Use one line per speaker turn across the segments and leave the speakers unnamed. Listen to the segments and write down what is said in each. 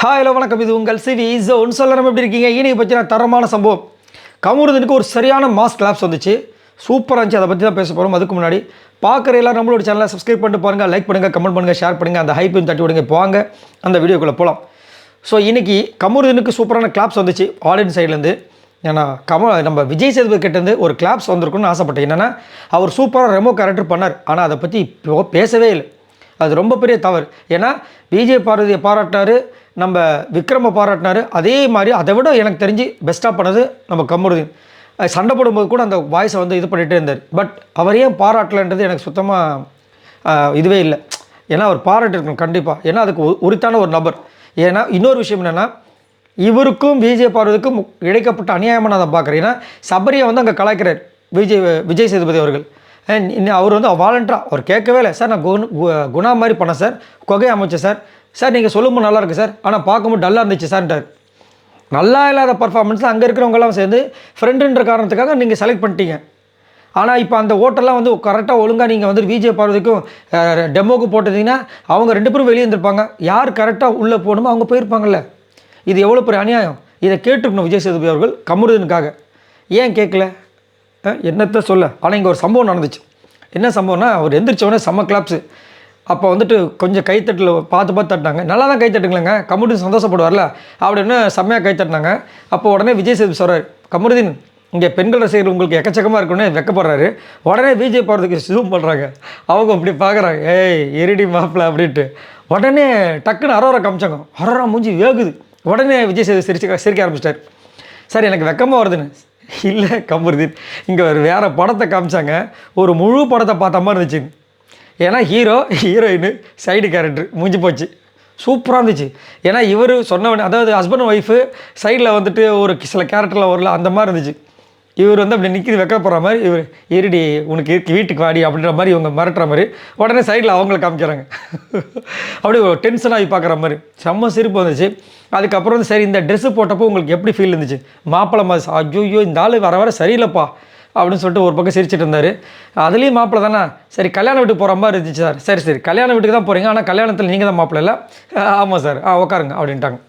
Hi hello வணக்கம், இது உங்கள் சிவி ஜோன். சொல்லணும் எப்படி இருக்கீங்க? இன்றைக்கி பற்றின தரமான சம்பவம். கமருதீனுக்கு ஒரு சரியான மாஸ் கிளாப்ஸ் வந்துச்சு, சூப்பராக இருந்துச்சு. அதை பற்றி தான் பேச போகிறோம். அதுக்கு முன்னாடி பார்க்குற எல்லாரும் நம்மளோட சேனலை சப்ஸ்கிரைப் பண்ணிட்டு பாருங்கள், லைக் பண்ணுங்கள், கமெண்ட் பண்ணுங்கள், ஷேர் பண்ணுங்கள், அந்த ஹைப்பையும் தட்டி விடுங்க. போவாங்க அந்த வீடியோக்குள்ளே போகலாம். ஸோ இன்றைக்கி கமருதீனுக்கு சூப்பரான கிளாப்ஸ் வந்துச்சு ஆடியன்ஸ் சைட்லேருந்து. ஏன்னா நம்ம விஜய் சேதுபதி கிட்டேருந்து ஒரு கிளாப்ஸ் வந்திருக்குன்னு ஆசைப்பட்டேன். என்னென்னா அவர் சூப்பராக ரெமோ கேரக்டர் பண்ணார், ஆனால் அதை பற்றி பேசவே இல்லை. அது ரொம்ப பெரிய தவறு. ஏன்னா விஜய் பார்வதியை பாராட்டினார், நம்ம விக்ரமை பாராட்டினார். அதே மாதிரி அதை விட எனக்கு தெரிஞ்சு பெஸ்ட்டாக பண்ணது நம்ம கமருதீன். சண்டை போடும்போது கூட அந்த வாய்ஸை வந்து இது பண்ணிகிட்டே இருந்தார். பட் அவர் ஏன் பாராட்டலைன்றது எனக்கு சுத்தமாக இதுவே இல்லை. ஏன்னா அவர் பாராட்டிருக்கணும் கண்டிப்பாக. ஏன்னா அதுக்கு உரித்தான ஒரு நபர். ஏன்னா இன்னொரு விஷயம் என்னென்னா, இவருக்கும் விஜய் பார்வதிக்கும் இழைக்கப்பட்ட அநியாயமாக நான் அதை பார்க்குறேன். ஏன்னா சபரியை வந்து அங்கே கலாய்க்கிறார் விஜய் சேதுபதி அவர்கள். அவர் வந்து வாலண்டராக அவர் கேட்கவே இல்லை. சார் நான் குணா மாதிரி பண்ணேன் சார், கொகை அமைச்சேன் சார், சார் நீங்கள் சொல்லும்போது நல்லா இருக்குது சார், ஆனால் பார்க்கும்போது டல்லாக இருந்துச்சு சார்ன்றார். நல்லா இல்லாத பர்ஃபார்மன்ஸ் அங்கே இருக்கிறவங்கெல்லாம் சேர்ந்து ஃப்ரெண்டுன்ற காரணத்துக்காக நீங்கள் செலக்ட் பண்ணிட்டீங்க. ஆனால் இப்போ அந்த ஓட்டெல்லாம் வந்து கரெக்டாக ஒழுங்காக நீங்கள் வந்து விஜய் பார்வதிக்கும் டெமோக்கு போட்டதிங்கன்னா அவங்க 2 பேரும் வெளியே இருந்திருப்பாங்க. யார் கரெக்டாக உள்ளே போகணுமோ அவங்க போயிருப்பாங்கல்ல. இது எவ்வளோ பெரிய அநியாயம். இதை கேட்டுக்கணும் விஜய் சேதுபதி அவர்கள் கமருதீனுக்காக. ஏன் கேட்கல? என்னத்தை சொல்ல. ஆனால் இங்கே ஒரு சம்பவம் நடந்துச்சு. என்ன சம்பவம்னா, அவர் எந்திரிச்சோடனே செம்ம கிளாப்ஸு. அப்போ வந்துட்டு கொஞ்சம் கைத்தட்டில் பார்த்து தட்டினாங்க. நல்லா தான் கைத்தட்டுங்களேங்க, கமருதீன் சந்தோஷப்படுவார்ல அப்படின்னு செம்மையாக கைத்தட்டினாங்க. அப்போ உடனே விஜய் சேதுபதி சொல்கிறார், கமருதீன் இங்கே பெண்கள் ரசிகர்கள் உங்களுக்கு எக்கச்சக்கமாக இருக்குன்னு வெக்கப்படுறாரு. உடனே விஜய் பார்வதிக்கு ஜூம் பண்ணுறாங்க. அவங்க அப்படி பார்க்குறாங்க, ஏய் எரிடி மாப்பிள்ள அப்படின்ட்டு. உடனே டக்குன்னு அரோரா காமிச்சாங்க. அரோரா மூஞ்சி வேகுது. உடனே விஜய் சேதுபதி சிரிக்க ஆரம்பிச்சிட்டார். சார் எனக்கு வெக்கமாக வருதுன்னு. இல்லை கமருதீன், இங்கே ஒரு வேறு படத்தை காமிச்சாங்க, ஒரு முழு படத்தை பார்த்த மாதிரி இருந்துச்சு. ஏன்னா ஹீரோயின் சைடு கேரக்டர் முடிஞ்சு போச்சு. சூப்பராக இருந்துச்சு. ஏன்னா இவர் சொன்னவன், அதாவது ஹஸ்பண்ட் ஒய்ஃபு சைடில் வந்துட்டு ஒரு சில கேரக்டரில் வரல, அந்த மாதிரி இருந்துச்சு. இவர் வந்து அப்படி நிற்கிது வைக்க போகிற மாதிரி, இவர் இருடி உனக்கு வீட்டுக்கு வாடி அப்படின்ற மாதிரி இவங்க மிரட்டுற மாதிரி. உடனே சைடில் அவங்கள காமிக்கிறாங்க. அப்படி டென்ஷனாகி பார்க்குற மாதிரி செம்ம சிரிப்பு வந்துச்சு. அதுக்கப்புறம் வந்து சரி இந்த ட்ரெஸ்ஸு போட்டப்போ உங்களுக்கு எப்படி ஃபீல் இருந்துச்சு? மாப்பிள்ளை மாதிரி, ஐயோ இந்த ஆள் வர சரியில்லைப்பா அப்படின்னு சொல்லிட்டு ஒரு பக்கம் சிரிச்சிட்டு இருந்தார். அதுலேயும் மாப்பிள்ளை தானே, சரி கல்யாண வீட்டுக்கு போகிற மாதிரி இருந்துச்சு சார். சரி கல்யாண வீட்டுக்கு தான் போகிறீங்க, ஆனால் கல்யாணத்தில் நீங்கள் தான் மாப்பிள்ளை இல்லை? ஆமாம் சார், உட்காருங்க அப்படின்ட்டாங்க.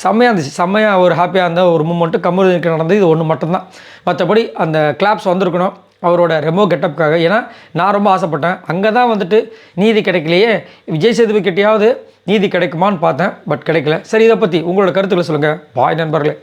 செம்மையாக இருந்துச்சு. செம்மையாக ஒரு ஹாப்பியாக இருந்த ஒரு மூமெண்ட்டு கமருதீனுக்கு நடந்தது இது ஒன்று மட்டும்தான். மற்றபடி அந்த கிளாப்ஸ் வந்திருக்கணும் அவரோட ரெமோ கெட்டப்புக்காக. ஏன்னா நான் ரொம்ப ஆசைப்பட்டேன். அங்கே தான் வந்துட்டு நீதி கிடைக்கலையே, விஜய் சேதுபதி கிட்டையாவது நீதி கிடைக்குமான்னு பார்த்தேன், பட் கிடைக்கல. சரி, இதை பற்றி உங்களோட கருத்துக்களை சொல்லுங்கள். பாய் நண்பர்களே.